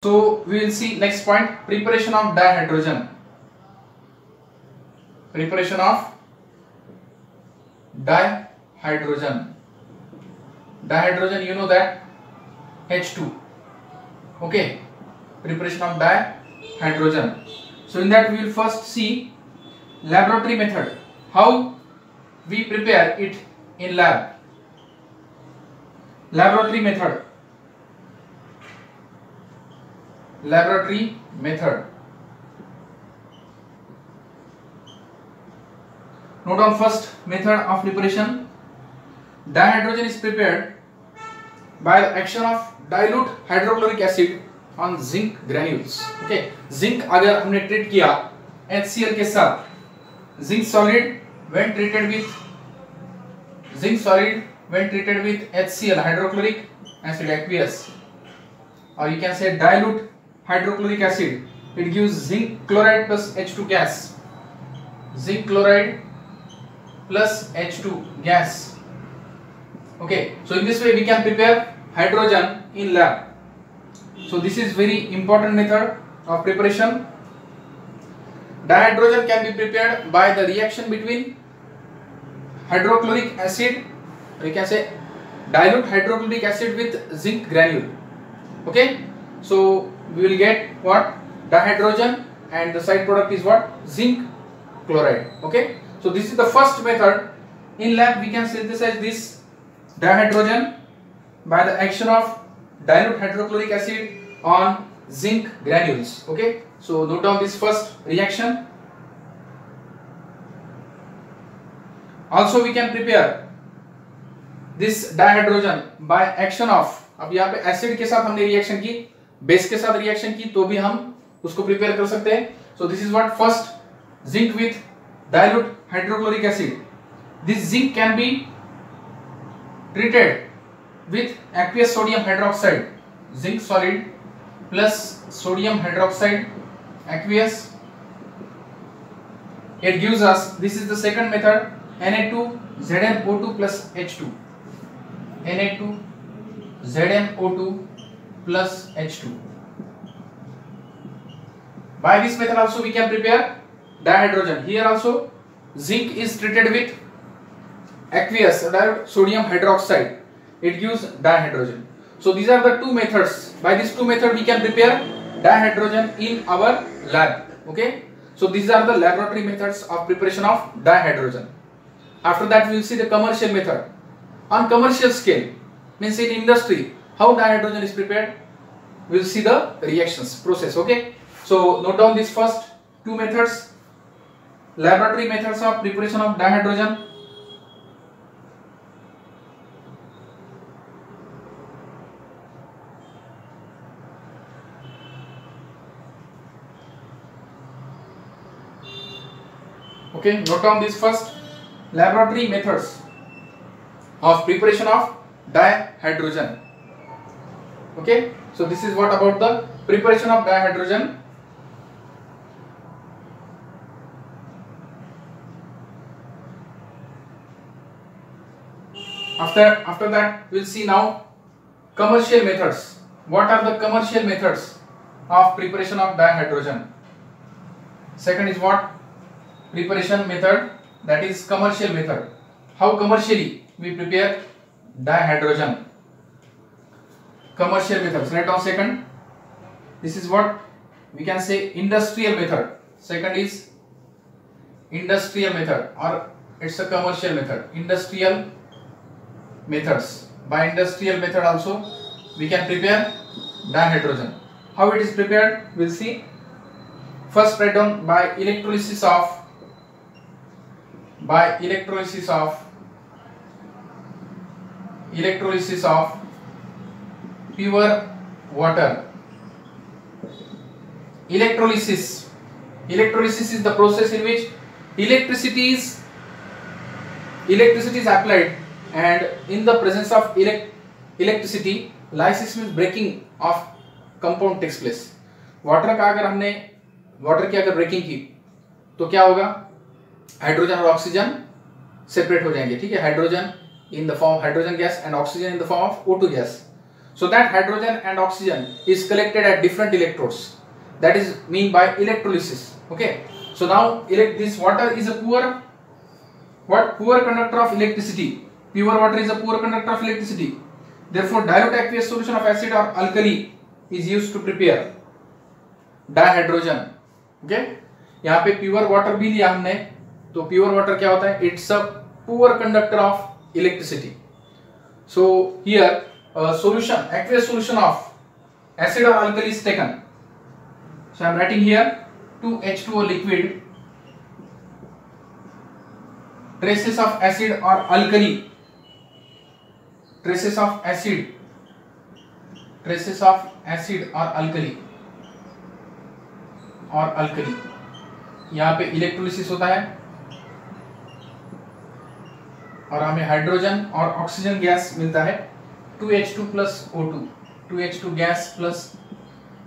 So we will see next point, preparation of dihydrogen. Preparation of dihydrogen. Dihydrogen, you know that H2. Okay, preparation of dihydrogen. So in that we will first see laboratory method, how we prepare it in lab. Laboratory method. Laboratory method. Note down first method of preparation. Dihydrogen is prepared by the action of dilute hydrochloric acid on zinc granules. Okay, zinc अगर हमने treat किया HCl के साथ, zinc solid when treated with HCl hydrochloric acid aqueous, or you can say dilute hydrochloric acid, it gives zinc chloride plus H2 gas. Zinc chloride plus H2 gas. Okay, so in this way we can prepare hydrogen in lab. So this is very important method of preparation. Dihydrogen can be prepared by the reaction between hydrochloric acid, or you can say dilute hydrochloric acid with zinc granule. Okay, so we will get what? Dihydrogen, and the side product is what? Zinc chloride. Okay, so this is the first method. In lab we can synthesize this dihydrogen by the action of dilute hydrochloric acid on zinc granules. Okay, so note down this first reaction. Also we can prepare this dihydrogen by action of, अब यहाँ पे acid के साथ हमने reaction की, base के साथ reaction की, तो भी हम उसको प्रिपेयर कर सकते हैं. So this is what first zinc with dilute hydrochloric acid. This zinc can be treated with aqueous sodium hydroxide, zinc solid plus sodium hydroxide aqueous. It gives us, this is the second method, Na2ZnO2 plus H2. Na2ZnO2 plus H2. By this method also we can prepare dihydrogen. Here also zinc is treated with aqueous sodium hydroxide. It gives dihydrogen. So these are the two methods. By these two methods we can prepare dihydrogen in our lab. Okay. So these are the laboratory methods of preparation of dihydrogen. After that we will see the commercial method. On commercial scale, means in industry, how dihydrogen is prepared. We will see the reactions process. Okay. So note down these first two methods, laboratory methods of preparation of dihydrogen. Okay, note down these first laboratory methods of preparation of dihydrogen. Okay, so this is what about the preparation of dihydrogen. After that we will see now commercial methods. What are the commercial methods of preparation of dihydrogen? Second is what? Preparation method, that is commercial method. How commercially we prepare dihydrogen? Commercial methods. Write down second. This is what we can say industrial method. Second is industrial method, or it's a commercial method. Industrial methods. By industrial method also we can prepare dihydrogen. How it is prepared? We'll see. First write down by electrolysis of pure water. Electrolysis is the process in which electricity is applied, and in the presence of electricity, lysis means breaking of compound takes place. Water की अगर breaking की तो क्या होगा? Hydrogen और oxygen separate हो जाएंगे. ठीक है, hydrogen in the form hydrogen gas and oxygen in the form of O2 gas. So that hydrogen and oxygen is collected at different electrodes. That is mean by electrolysis. Okay. So now this water is a poor conductor of electricity. Pure water is a poor conductor of electricity. Therefore, dilute aqueous solution of acid or alkali is used to prepare dihydrogen. Okay. यहाँ पे pure water भी लिया हमने, तो pure water क्या होता है? It's a poor conductor of electricity. So here solution, aqueous solution of acid or alkali is taken. So I am writing here 2H2O liquid, traces of acid or alkali, traces of acid or alkali. यहाँ पे electrolysis होता है और हमें hydrogen और oxygen gas मिलता है 2H2 plus O2, 2H2 gas plus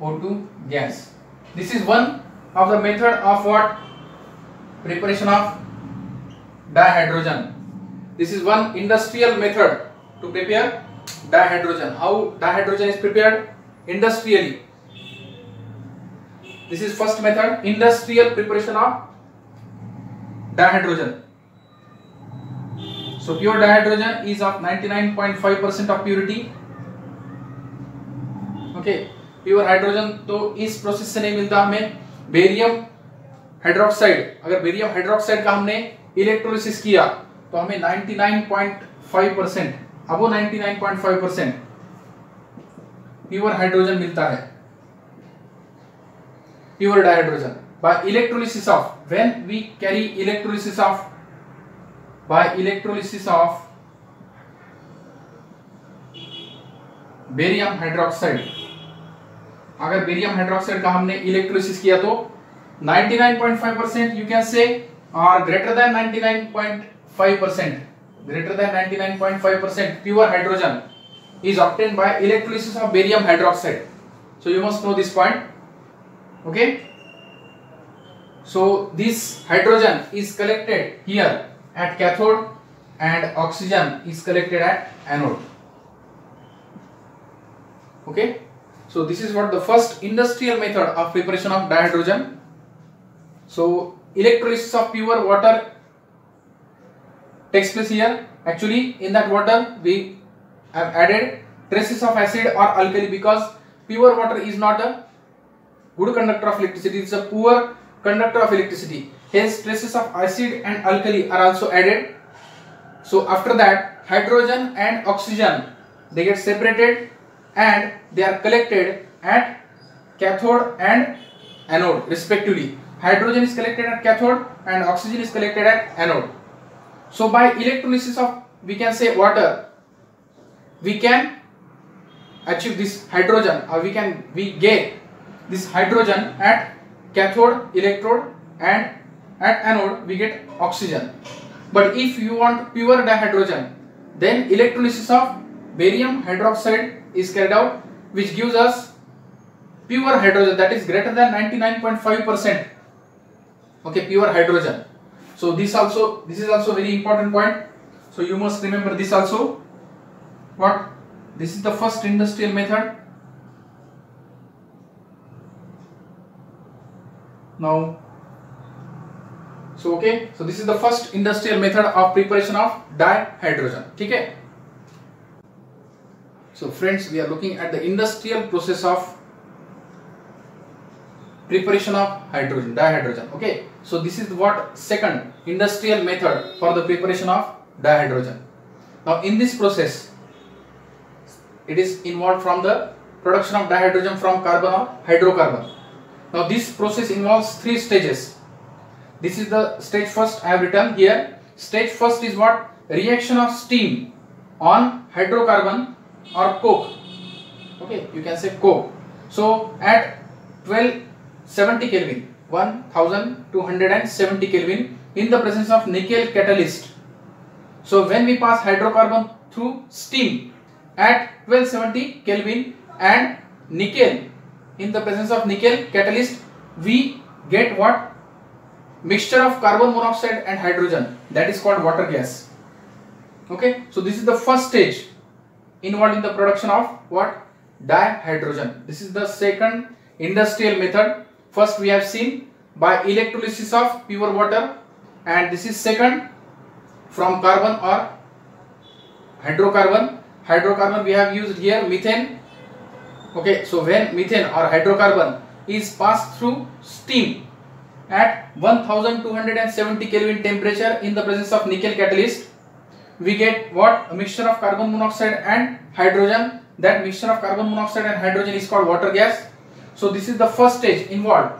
O2 gas. This is one of the method of what? Preparation of dihydrogen. This is one industrial method to prepare dihydrogen. How dihydrogen is prepared? Industrially. This is first method, industrial preparation of dihydrogen. So pure dihydrogen is of 99.5% of purity. Okay, pure hydrogen तो इस process से नहीं मिलता हमें. Barium hydroxide, अगर barium hydroxide का हमने electrolysis किया तो हमें 99.5%, अबो 99.5% प्योर हाइड्रोजन मिलता है. Pure dihydrogen by electrolysis of, when we carry electrolysis of, by electrolysis of barium hydroxide, अगर बेरियम हाइड्रोक्साइड का हमने इलेक्ट्रोलिसिस किया तो 99.5% you can say or greater than 99.5%, greater than 99.5% pure hydrogen is obtained by electrolysis of barium hydroxide. So you must know this point. Okay, so this hydrogen is collected here at cathode and oxygen is collected at anode. Okay, so this is what the first industrial method of preparation of dihydrogen. So electrolysis of pure water takes place here. Actually in that water we have added traces of acid or alkali, because pure water is not a good conductor of electricity, it is a poor conductor of electricity. Hence traces of acid and alkali are also added. So after that hydrogen and oxygen, they get separated and they are collected at cathode and anode respectively. Hydrogen is collected at cathode and oxygen is collected at anode. So by electrolysis of, we can say, water, we can achieve this hydrogen, or we get this hydrogen at cathode electrode, and at anode we get oxygen. But if you want pure dihydrogen, then electrolysis of barium hydroxide is carried out, which gives us pure hydrogen, that is greater than 99.5%. Okay, pure hydrogen. So this is also very important point. So you must remember this also. What? This is the first industrial method. Now, so okay, so this is the first industrial method of preparation of dihydrogen. Okay. So friends, we are looking at the industrial process of preparation of hydrogen, dihydrogen. Okay. So this is what second industrial method for the preparation of dihydrogen. Now in this process, it is involved from the production of dihydrogen from carbon or hydrocarbon. Now this process involves three stages. This is the stage first I have written here. Stage first is what? Reaction of steam on hydrocarbon or coke. Okay, you can say coke. So at 1270 Kelvin, 1270 Kelvin, in the presence of nickel catalyst. So when we pass hydrocarbon through steam at 1270 Kelvin and nickel, in the presence of nickel catalyst, we get what? Mixture of carbon monoxide and hydrogen, that is called water gas. Okay, so this is the first stage involved in the production of what? dihydrogen. This is the second industrial method. First we have seen by electrolysis of pure water, and this is second from carbon or hydrocarbon. Hydrocarbon we have used here methane. Okay, so when methane or hydrocarbon is passed through steam at 1270 Kelvin temperature in the presence of nickel catalyst, we get what? A mixture of carbon monoxide and hydrogen. That mixture of carbon monoxide and hydrogen is called water gas. So this is the first stage involved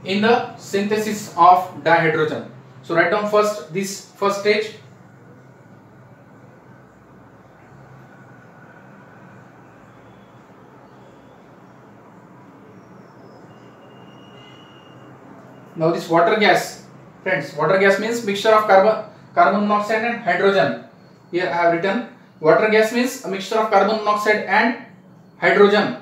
in the synthesis of dihydrogen. So write down first this first stage. Now this water gas, friends, water gas means mixture of carbon monoxide and hydrogen. Here I have written water gas means a mixture of carbon monoxide and hydrogen.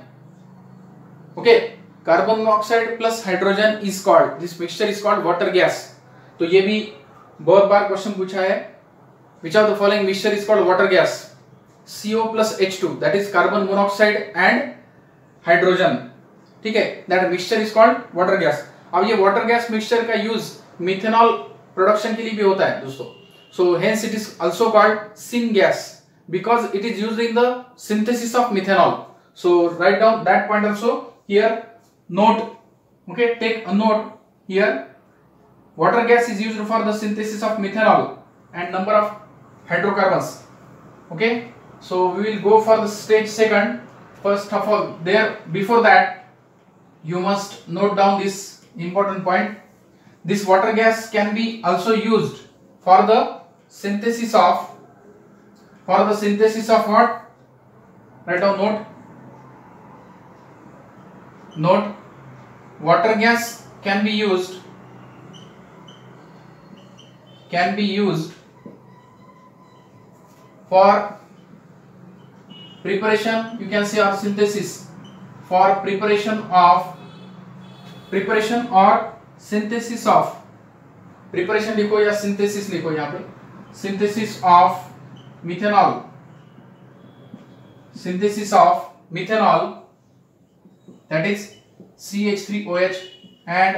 Okay, carbon monoxide plus hydrogen is called, this mixture is called water gas. तो ये भी बहुत बार question पूछा है. Which of the following mixture is called water gas? CO plus H2, that is carbon monoxide and hydrogen. ठीक है, that mixture is called water gas. अब ये वाटर गैस मिक्सचर का यूज मिथेनॉल प्रोडक्शन के लिए भी होता है दोस्तों. So hence it is also called syn gas because it is used in the synthesis of methanol. So write down that point also here. Note, okay, take a note here. Water gas is used for the synthesis of methanol and number of hydrocarbons. Okay, so we will go for the stage second. First of all, there before that you must note down this important point. This water gas can be also used for the synthesis of what? Write down, note. Water gas can be used for preparation, you can say, or synthesis, for preparation or synthesis of, preparation लिखो या synthesis लिखो यहाँ पे, synthesis of methanol, that is CH3OH and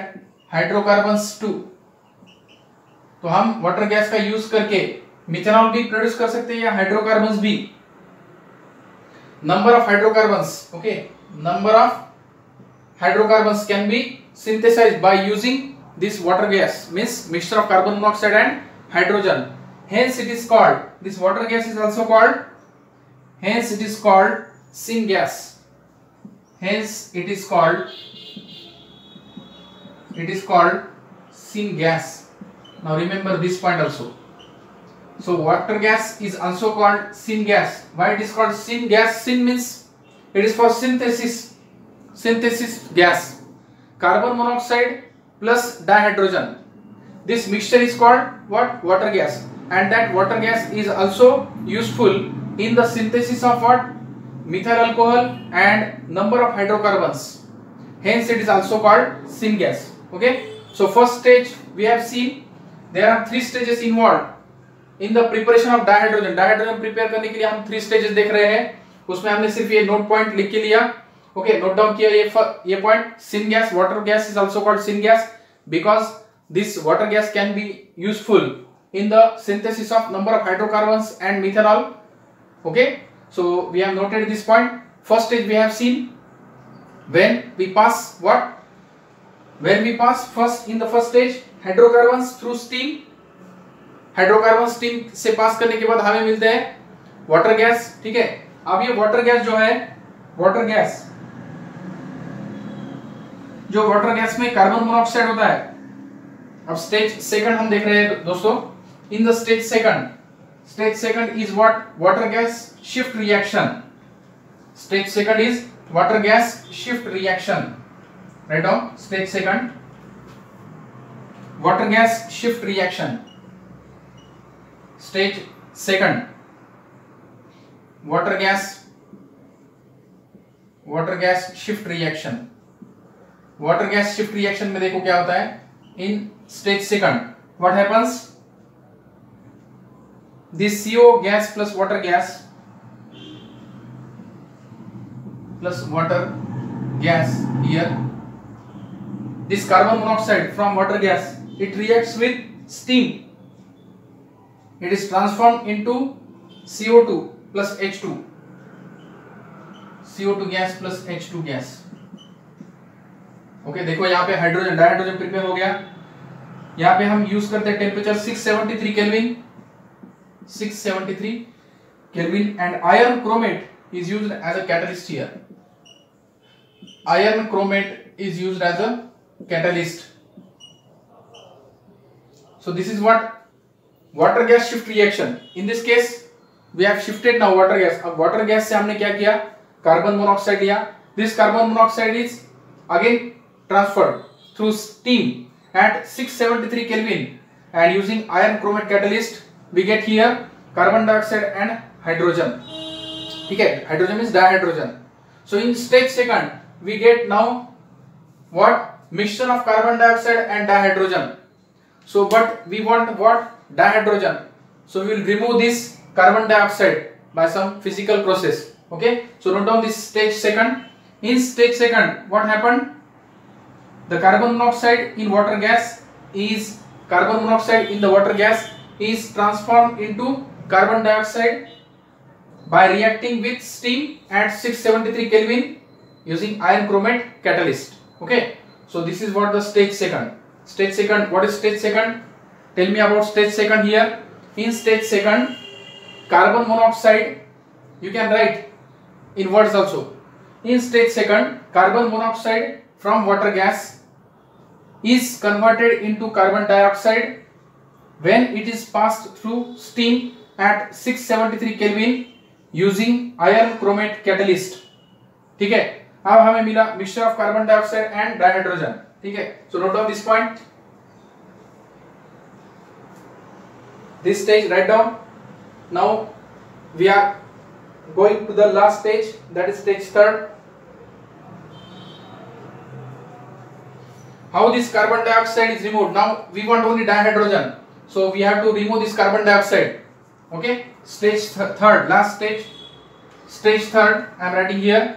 hydrocarbons 2. तो हम water gas का use करके methanol भी प्रोड्यूस कर सकते हैं या हाइड्रोकार्बन्स भी. Number of hydrocarbons, okay, number of hydrocarbons can be synthesized by using this water gas, means mixture of carbon monoxide and hydrogen. Hence it is called, this water gas is also called, hence it is called syn gas. Hence it is called syn gas. Now remember this point also. So water gas is also called syn gas. Why it is called syn gas? Syn means it is for synthesis gas. Carbon monoxide plus dihydrogen. This mixture is called what? Water gas. And that water gas is also useful in the synthesis of what? Methyl alcohol and number of hydrocarbons. Hence it is also called syn gas. Okay. So first stage we have seen there are 3 stages involved in the preparation of dihydrogen. Dihydrogen prepare करने के लिए हम 3 stages देख रहे हैं. उसमें हमने सिर्फ ये नोट पॉइंट लिख के लिया. ओके, नोट डाउन किया ये point. Syngas, water gas is also called syn gas because this water gas can be useful in the synthesis of number of hydrocarbons and methanol. Okay, so we have noted this point. First stage we have seen when we pass what? When we pass first in the first stage hydrocarbons through steam. Hydrocarbon steam से pass करने के बाद हमें मिलते हैं water gas. ठीक है, अब ये वाटर गैस जो है, वाटर गैस में कार्बन मोनोऑक्साइड होता है. अब स्टेज सेकंड हम देख रहे हैं दोस्तों. इन the stage second is what? Water gas shift reaction. Stage second is water gas shift reaction. Write down, stage second water gas shift reaction. Stage second water gas shift reaction. Water gas shift reaction में देखो क्या होता है. In stage second what happens? This CO gas plus water gas plus water gas here. This carbon monoxide from water gas, it reacts with steam. It is transformed into CO2 plus H2. CO2 gas plus H2 gas. Okay देखो यहाँ पे hydrogen dihydrogen prepare हो गया. यहाँ पे हम use करते हैं temperature 673 kelvin, 673 kelvin, and iron chromate is used as a catalyst here. Iron chromate is used as a catalyst. So this is what water gas shift reaction. In this case we have shifted now water gas. अब water gas से हमने क्या किया, carbon monoxide लिया. This carbon monoxide is again transferred through steam at 673 Kelvin, and using iron chromate catalyst we get here carbon dioxide and hydrogen. ठीक है, hydrogen is dihydrogen. So in stage second we get now what, mixture of carbon dioxide and dihydrogen. So but we want what, dihydrogen. So we will remove this carbon dioxide by some physical process. Okay, so note down this stage second. In stage second what happened, the carbon monoxide in water gas is transformed into carbon dioxide by reacting with steam at 673 Kelvin using iron chromate catalyst. Okay, so this is what the stage second. Stage second, what is stage second? Tell me about stage second here. In stage second, carbon monoxide, you can write in words also. In stage second, carbon monoxide from water gas is converted into carbon dioxide when it is passed through steam at 673 Kelvin using iron chromate catalyst. ठीक है, अब हमें मिला mixture of carbon dioxide and dihydrogen. ठीक है, so note down this point, this stage write down. Now we are going to the last stage, that is stage third. How this carbon dioxide is removed? Now we want only dihydrogen, so we have to remove this carbon dioxide. Okay, stage third, last stage, stage third I am writing here.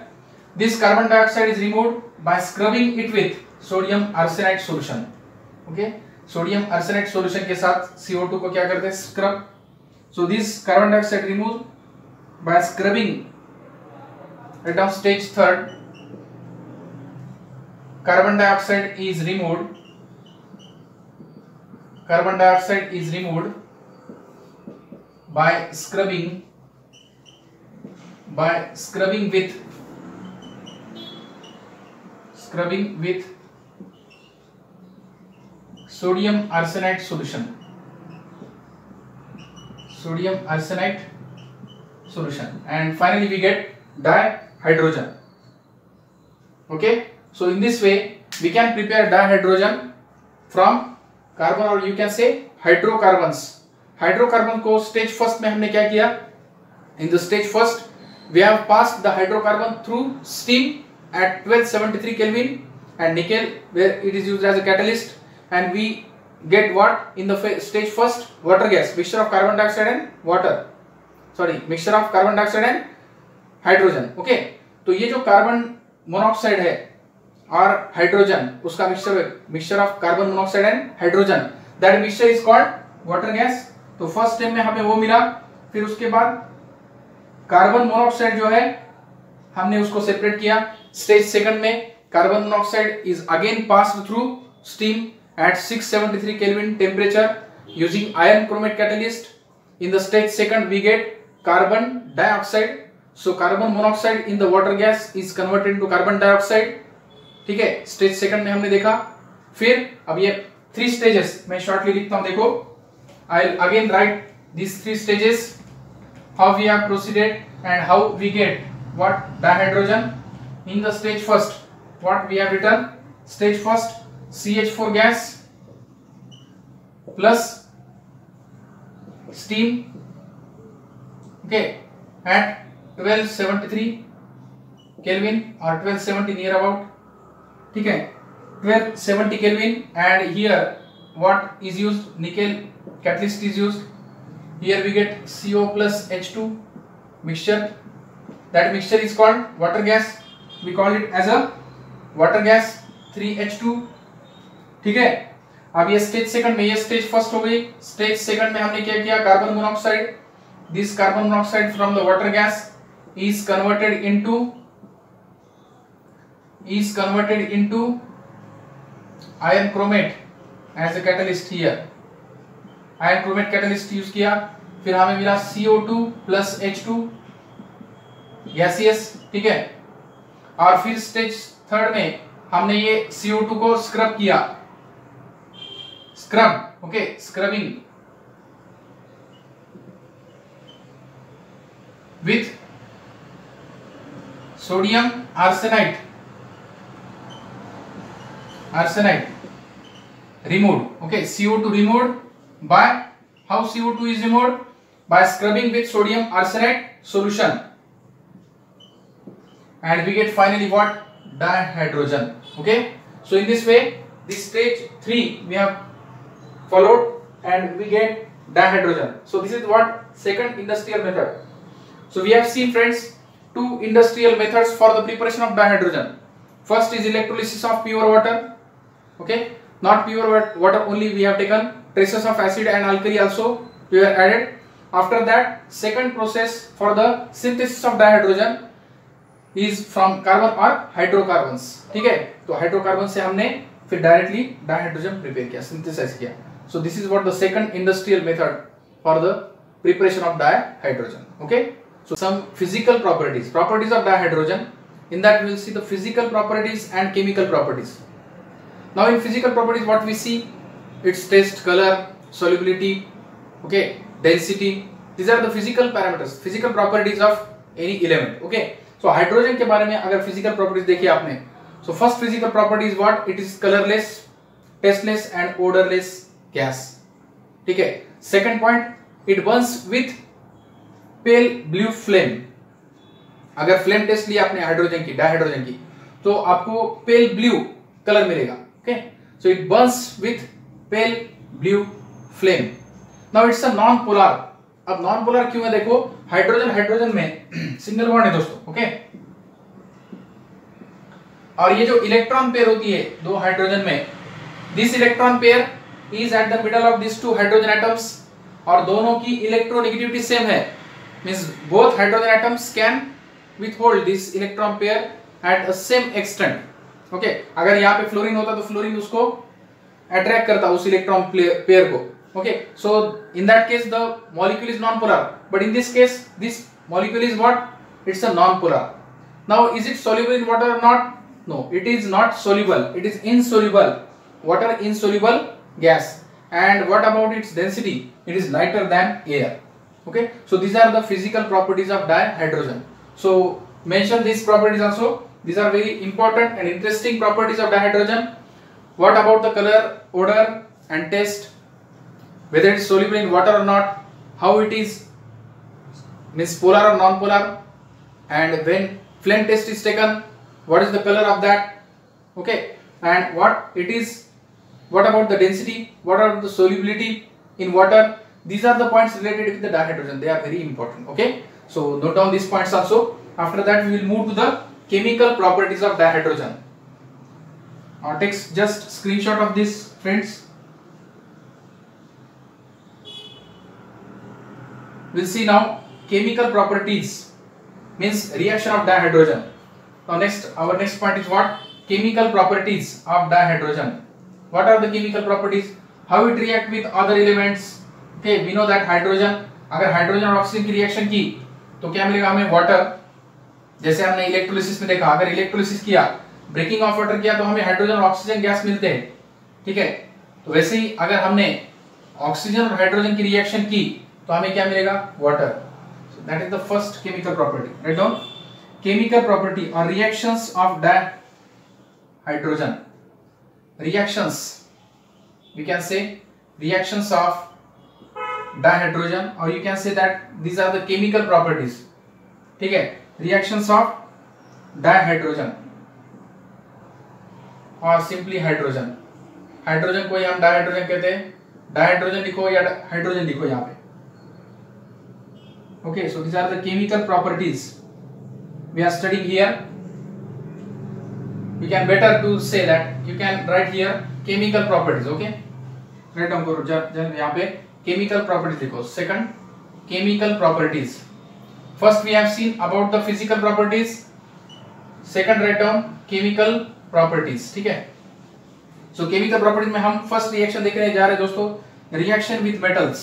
This carbon dioxide is removed by scrubbing it with sodium arsenite solution. Okay, sodium arsenite solution के साथ CO2 को क्या करते हैं, scrub. So this carbon dioxide removed by scrubbing. Write down stage third. Carbon dioxide is removed. Carbon dioxide is removed by scrubbing with sodium arsenite solution. Sodium arsenite solution, and finally we get dihydrogen. Okay, so in this way we can prepare dihydrogen from carbon, or you can say hydrocarbons. Hydrocarbon को stage first में हमने क्या किया, in the stage first we have passed the hydrocarbon through steam at 1273 kelvin and nickel where it is used as a catalyst, and we get what in the stage first, water gas, mixture of carbon dioxide and water, sorry mixture of carbon dioxide and hydrogen. Okay, तो ये जो carbon monoxide है और hydrogen, उसका mixture of carbon monoxide and hydrogen, that mixture is called water gas. तो first step में हमें वो मिला. फिर उसके बाद कार्बन मोनोऑक्साइड जो है हमने उसको सेपरेट किया. स्टेज सेकंड में carbon monoxide is again passed through steam at 673 Kelvin temperature using iron chromate catalyst. In the stage second we get carbon dioxide. So carbon monoxide in the water gas is converted into carbon dioxide. ठीक है, stage second में हमने देखा. फिर अब ये 3 stages मैं shortly लिखता हूं. देखो, I'll again write these 3 stages, how we have proceeded and how we get what, dihydrogen. In the stage first, what we have written, stage first CH4 gas plus steam, okay, at 1273 Kelvin or 1270 near about. ठीक है, 1270 Kelvin, and here what is used, nickel catalyst is used. Here we get CO plus H2 mixture. That mixture is called water gas. we call it as a water gas 3H2. ठीक है, अब ये stage second में, ये stage first हो गई। Stage second में हमने क्या किया, carbon monoxide, this carbon monoxide from the water gas is converted into iron chromate as a catalyst here. iron chromate catalyst use किया, फिर हमें मिला CO2 plus H2 गैसियस, ठीक है। और फिर स्टेज थर्ड में हमने ये CO2 को स्क्रब किया, scrub, okay, scrubbing with sodium arsenide removed, okay, CO2 removed by, how CO2 is removed? By scrubbing with sodium arsenide solution, and we get finally what? Dihydrogen, okay. So in this way, this stage 3 we have followed and we get dihydrogen. So this is what second industrial method. So we have seen, friends, two industrial methods for the preparation of dihydrogen. First is electrolysis of pure water, okay, not pure water only, we have taken traces of acid and alkali also we are added. After that, second process for the synthesis of dihydrogen is from carbon or hydrocarbons, ठीक है। तो hydrocarbon से हमने फिर directly dihydrogen prepare किया, synthesise किया। So this is what the second industrial method for the preparation of dihydrogen, okay. So some physical properties of dihydrogen. In that we will see the physical properties and chemical properties. Now in physical properties, what we see, its taste, color, solubility, okay, density. These are the physical parameters, physical properties of any element, okay. So hydrogen के बारे में अगर physical properties देखिए आपने, so first physical property is what? It is colorless, tasteless and odorless gas, ठीक है। Second point, it burns with pale blue flame. अगर flame test लिया आपने हाइड्रोजन की, डाइहाइड्रोजन की, तो आपको पेल ब्लू कलर मिलेगा, okay. So it Burns with pale blue flame. Now it's a non polar. अब नॉन पोलर क्यों है, देखो, हाइड्रोजन में सिंगल बॉन्ड है दोस्तों, ओके। और ये जो इलेक्ट्रॉन पेयर होती है दो हाइड्रोजन में, this electron pair is at the middle of this two hydrogen atoms, और दोनों की इलेक्ट्रोनेगेटिविटी सेम है, means both hydrogen atoms can withhold this electron pair at a same extent, okay. अगर यहाँ पे फ्लोरीन होता तो फ्लोरीन उसको अट्रैक्ट करता उस इलेक्ट्रॉन पेयर को, okay. So in that case the molecule is non-polar, but in this case this molecule is what? It's a non-polar. Now is it soluble in water or not? No, it is not soluble, it is insoluble, water insoluble gas. And what about its density? It is lighter than air, okay. So these are the physical properties of dihydrogen. So mention these properties also, these are very important and interesting properties of dihydrogen. What about the color, odor and taste, whether it is soluble in water or not, how it is, means polar or non-polar, and when flame test is taken, what is the color of that, okay. And what it is, what about the density, what about the solubility in water. These are the points related with the dihydrogen, they are very important, okay. So note down these points also. After that we will move to the chemical properties of dihydrogen. Take just screenshot of this, friends. We'll see now chemical properties, means reaction of dihydrogen. Now our next point is what? Chemical properties of dihydrogen. What are the chemical properties? How it react with other elements? Okay, we know that hydrogen, अगर hydrogen और oxygen की reaction की तो क्या मिलेगा हमें? Water. जैसे हमने इलेक्ट्रोलिसिस में देखा, अगर इलेक्ट्रोलिसिस किया, ब्रेकिंग ऑफ वाटर किया, तो हमें हाइड्रोजन और ऑक्सीजन गैस मिलते हैं, ठीक है। तो वैसे ही अगर हमने ऑक्सीजन और हाइड्रोजन की रिएक्शन की तो हमें क्या मिलेगा? Water. So that is the first chemical property. Write down chemical property और reactions of dihydrogen. Reactions, we can say reactions of dihydrogen, or you can say that these are the chemical properties, ठीक है। reactions of dihydrogen और simply hydrogen, hydrogen को हम dihydrogen कहते हैं, dihydrogen लिखो या हाइड्रोजन लिखो यहाँ पे, okay. So these are the chemical properties we are studying here. you can better to say that you can write here chemical properties. Okay, write down करो जब यहाँ पे chemical properties लिखो. Second, chemical properties. First we have seen about the physical properties. Second write down chemical properties. ठीक है. So chemical properties में हम first reaction देखने जा रहे हैं दोस्तों. Reaction with metals.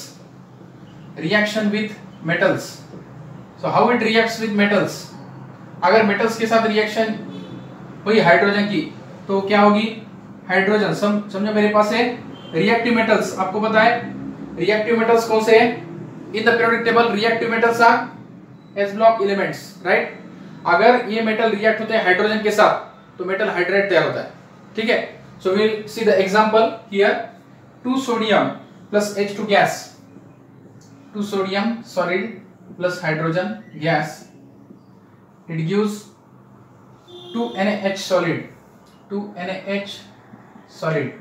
Reaction with metals. So how it reacts with metals? अगर metals के साथ reaction हुई हाइड्रोजन की तो क्या होगी? हाइड्रोजन समझो मेरे पास है reactive metals. आपको पता है reactive metals कौन से हैं? In the periodic table reactive metals are S block elements, right? अगर ये मेटल रिएक्ट होते हैं हाइड्रोजन के साथ तो मेटल हाइड्राइड तैयार होता है. ठीक है. So we will see the example here. 2 sodium plus H2 gas, 2 sodium solid plus hydrogen gas, it gives 2 NaH solid, 2 NaH solid.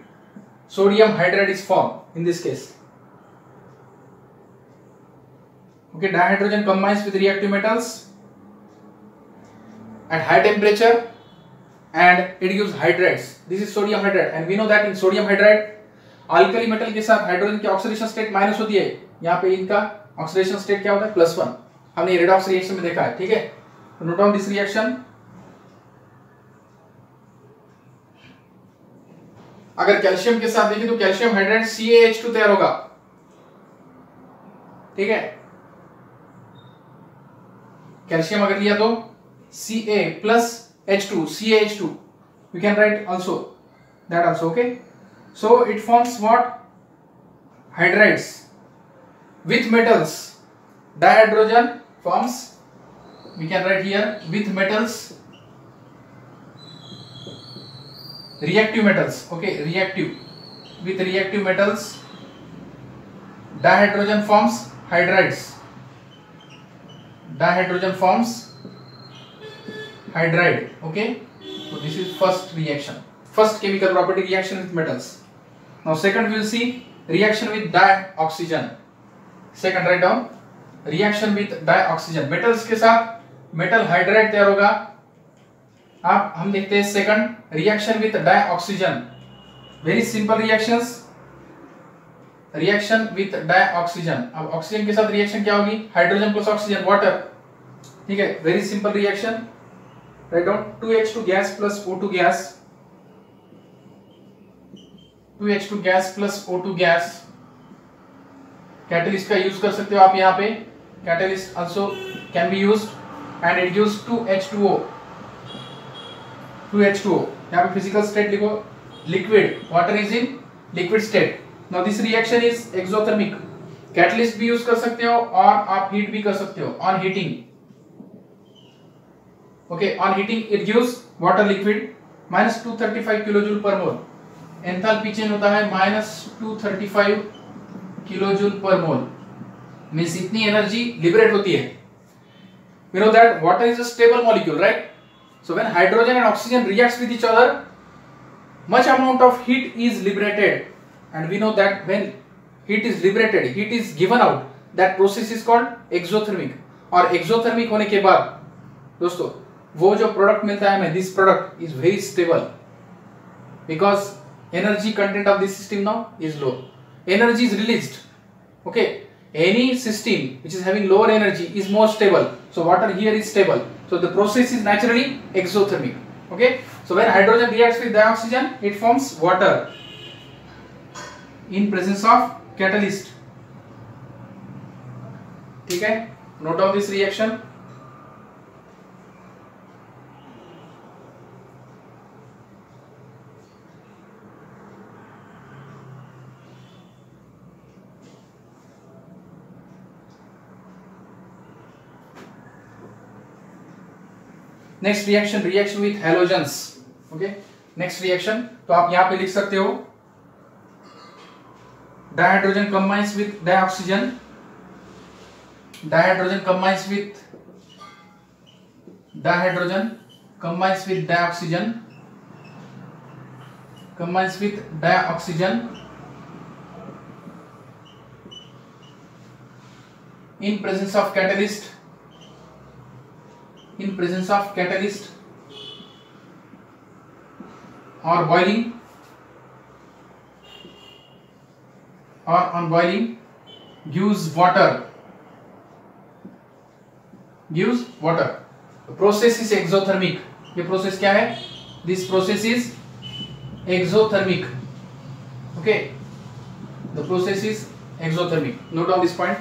Sodium hydride is formed in this case. Okay, dihydrogen combines with reactive metals at high temperature and it gives hydrides. This is sodium hydride and we know that in sodium hydride alkali metal के साथ hydrogen की oxidation state minus होती है. यहाँ पे इनका oxidation state क्या होता है? +1. हमने रेडॉक्स रिएक्शन में देखा है. ठीक है. Note down this reaction. अगर कैल्शियम के साथ देखें तो कैल्शियम हाइड्राइड CaH2 तैयार होगा. ठीक है. कैल्शियम अगर लिया तो Ca plus H2, CaH2. We can write also that also. Okay. So it forms what? Hydrides with metals. Dihydrogen forms. We can write here with metals. Reactive metals. Okay, reactive. With reactive metals, dihydrogen forms hydrides. Dihydrogen forms hydride. Okay, so this is first reaction, first chemical property, reaction with metals. Now second we will see reaction with dioxygen. Second write down reaction with dioxygen. metals के साथ metal hydride तैयार होगा. अब हम देखते हैं second reaction with dioxygen. very simple reactions. Reaction with dioxygen. अब oxygen के साथ रिएक्शन क्या होगी? Hydrogen plus oxygen, water. ठीक है. Very simple reaction. Write down 2H2 gas plus O2 gas, 2H2 gas plus O2 gas. Catalyst का use कर सकते हो आप यहाँ पे. Catalyst also can be used and it gives 2H2O. 2H2O. यहाँ पे फिजिकल स्टेट लिखो liquid. Water is in liquid state. Now this reaction is exothermic. Catalyst भी यूज कर सकते हो और आप हीट भी कर सकते हो. On heating, okay, on heating it gives water liquid -235 kilojoule per mole. Enthalpy change होता है -235 किलोजूल पर मोल. मींस इतनी एनर्जी लिबरेट होती है. We know that water is a stable molecule, right? So when hydrogen and oxygen reacts with each other, much amount of heat is liberated. And we know that when heat is liberated, heat is given out, that process is called exothermic. और exothermic होने के बाद दोस्तों वो जो product मिलता है हमें, this product is very stable because energy content of this system now is low. Energy is released. Okay, any system which is having lower energy is more stable. So water here is stable. So the process is naturally exothermic. Okay, so when hydrogen reacts with dioxygen, it forms water in presence of catalyst. ठीक है. note down this reaction. next reaction, reaction with halogens. okay, next reaction तो आप यहाँ पे लिख सकते हो dihydrogen combines with dioxygen. Dihydrogen combines with dioxygen. Combines with dioxygen in presence of catalyst. In presence of catalyst, or on boiling gives water. The process is exothermic. ये process क्या है? This process is exothermic. Okay, the process is exothermic. Note down this point.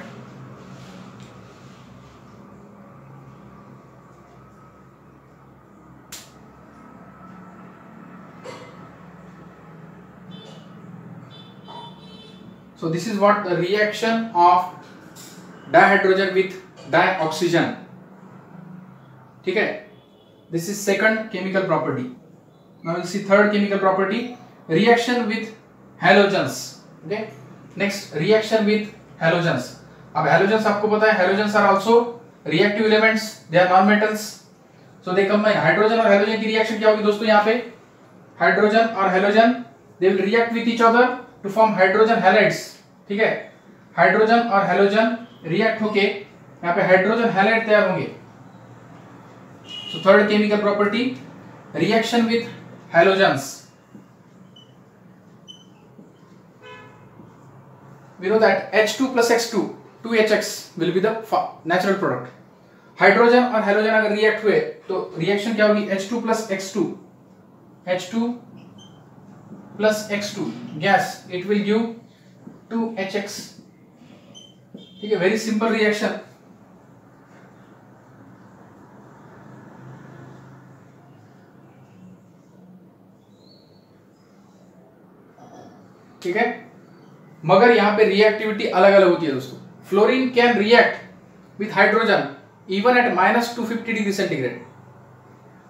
So this is what the reaction of dihydrogen with dioxygen. ठीक है? This is second chemical property. Now we'll see third chemical property, reaction with halogens. Okay? Next, reaction with halogens. अब halogens आपको पता है, halogens are also reactive elements. They are non-metals. So they combine. Hydrogen और halogen की reaction क्या होगी दोस्तों? यहाँ पे हाइड्रोजन और halogen they will react with each other to form hydrogen halides. ठीक है? हाइड्रोजन और हेलोजन रिएक्ट होके यहाँ पे हाइड्रोजन हैलाइड तैयार होंगे. So third chemical property, reaction with halogens. We know that H2 plus X2, 2HX will be the natural product. Hydrogen और halogen अगर रिएक्ट हुए तो रिएक्शन क्या होगी? H2 plus X2, H2 plus X2 gas, it will give 2HX. ठीक है, very simple reaction. ठीक है, मगर यहां पे रिएक्टिविटी अलग अलग होती है दोस्तों. Fluorine can react with hydrogen even at -250 degree centigrade.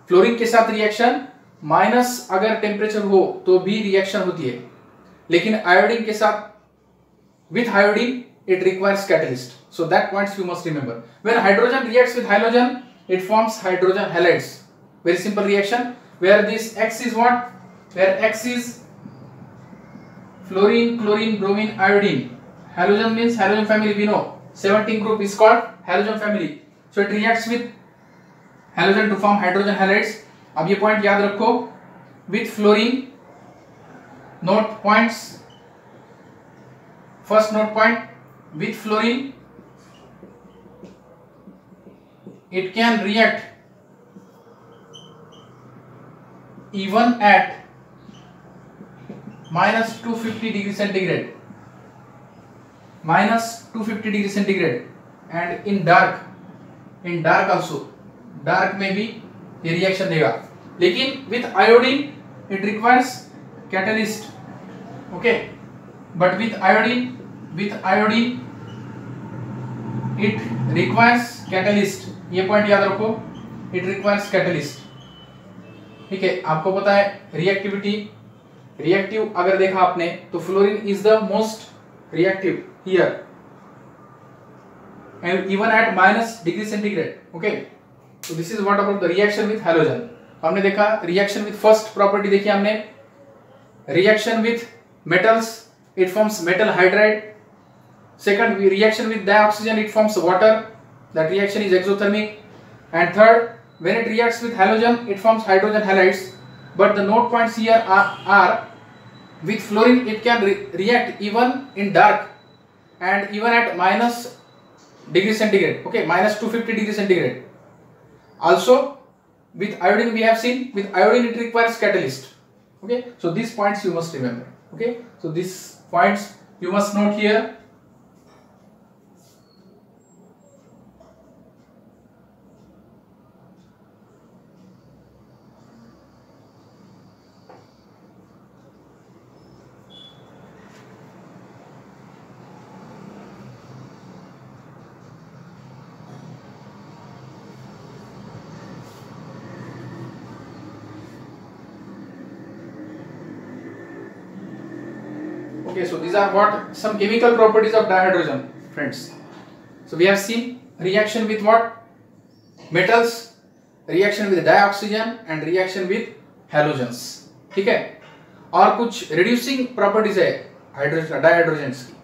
Fluorine के साथ रिएक्शन माइनस अगर टेम्परेचर हो तो भी रिएक्शन होती है, लेकिन आयोडीन के साथ with iodine it requires catalyst. So that points you must remember. When hydrogen reacts with halogen, it forms hydrogen halides. Very simple reaction. Where this X is what? Where X is fluorine, chlorine, bromine, iodine. Halogen means halogen family. We know 17 group is called halogen family. So it reacts with halogen to form hydrogen halides. अब ये point याद रखो. With fluorine, note points. First note point. With fluorine, it can react even at -250 degree centigrade, -250 degree centigrade, and in dark also, dark में भी ये reaction देगा. लेकिन with iodine it requires catalyst. Okay, but with iodine it requires catalyst. ये point याद रखो, it requires catalyst. ठीक है, आपको पता है रिएक्टिव अगर देखा आपने तो fluorine is the most reactive here and even at -degree centigrade. Okay, so this is what about the reaction with halogen. हमने देखा रिएक्शन विथ फर्स्ट प्रॉपर्टी देखी हमने, reaction with metals it forms metal hydride. Second, reaction with dioxygen, it forms water. That reaction is exothermic. And third, when it reacts with halogen, it forms hydrogen halides. But the note points here are with fluorine, it can react even in dark and even at -degree centigrade. Okay, -250 degree centigrade. Also, with iodine we have seen, with iodine it requires catalyst. Okay, so these points you must remember. Okay, so these points you must note here. Okay, so these are what some chemical properties of dihydrogen, friends. So we have seen reaction with what? Metals, reaction with dioxygen and reaction with halogens. ठीक है, और कुछ reducing properties है dihydrogens की,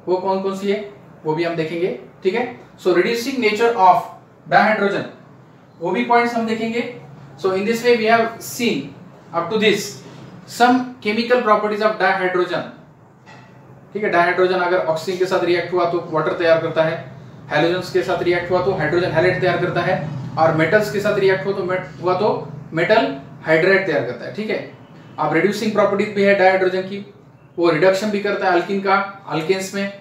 वो कौन कौन सी है वो भी हम देखेंगे. ठीक है, so reducing nature of dihydrogen, वो भी points हम देखेंगे. So in this way we have seen up to this some chemical properties of dihydrogen. ठीक है, डायहाइड्रोजन अगर ऑक्सीजन के साथ रिएक्ट हुआ तो वाटर तैयार करता है, हैलोजन्स के साथ रिएक्ट हुआ तो हाइड्रोजन हैलाइड तैयार करता है, और मेटल्स के साथ रिएक्ट हुआ तो मेटल हाइड्राइड तैयार करता है। ठीक है, अब रिड्यूसिंग प्रॉपर्टीज भी है डायहाइड्रोजन की, वो रिडक्शन भी करता है अल्किन का अल्केन्स में।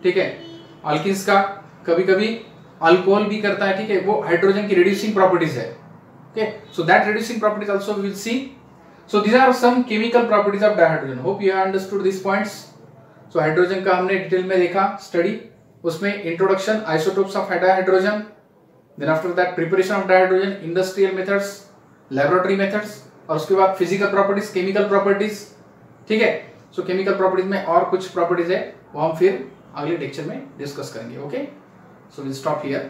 ठीक है, अल्किन्स का कभी कभी अल्कोहल भी करता है। ठीक है, वो हाइड्रोजन की रिड्यूसिंग प्रॉपर्टीज है। Okay, so that reducing properties also we will see. So these are some chemical properties of dihydrogen. Hope you have understood this points. So hydrogen का हमने डिटेल में देखा स्टडी, उसमें introduction, isotopes of dihydrogen, then after that preparation of dihydrogen, industrial methods, laboratory methods, और उसके बाद physical properties, chemical properties. ठीक है, सो केमिकल प्रॉपर्टीज में और कुछ प्रॉपर्टीज है वो हम फिर अगले लेक्चर में डिस्कस करेंगे। Okay, so will stop here.